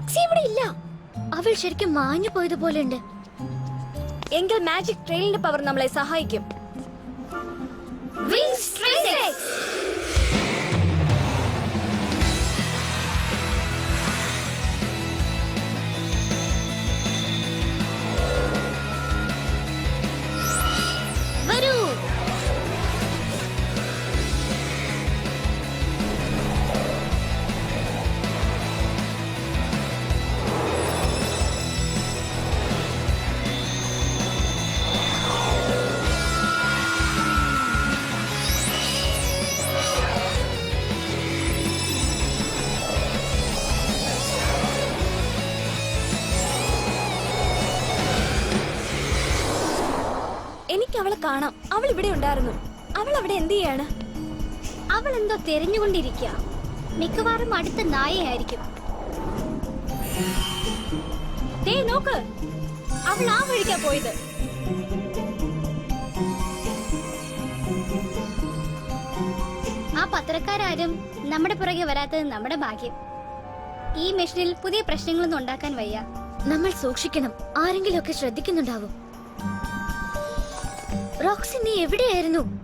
റോക്സി ഇവിടെ ഇല്ല. അവൾ ശരിക്കും മാഞ്ഞു പോയതുപോലെ ഉണ്ട്. എങ്കിൽ മാജിക് ട്രെയിനിന്റെ പവർ നമ്മളെ സഹായിക്കും. വരൂ. എനിക്ക് അവളെ കാണാം. അവൾ ഇവിടെ ഉണ്ടായിരുന്നു. അവൾ അവിടെ എന്ത് ചെയ്യാണ്? അവൾ എന്തോ തിരഞ്ഞുകൊണ്ടിരിക്കുക. മിക്കവാറും അടുത്ത നായയായിരിക്കും. ദേ നോക്ക്, അവൾ ആ വഴിക്കാ പോയത്. ആ പത്രക്കാരും നമ്മുടെ പുറകെ വരാത്തത് നമ്മുടെ ഭാഗ്യം. ഈ മെഷീനിൽ പുതിയ പ്രശ്നങ്ങളൊന്നും ഉണ്ടാക്കാൻ വയ്യ. നമ്മൾ സൂക്ഷിക്കണം. ആരെങ്കിലും ഒക്കെ ശ്രദ്ധിക്കുന്നുണ്ടാവും. റോക്സി, നീ എവിടെയായിരുന്നു?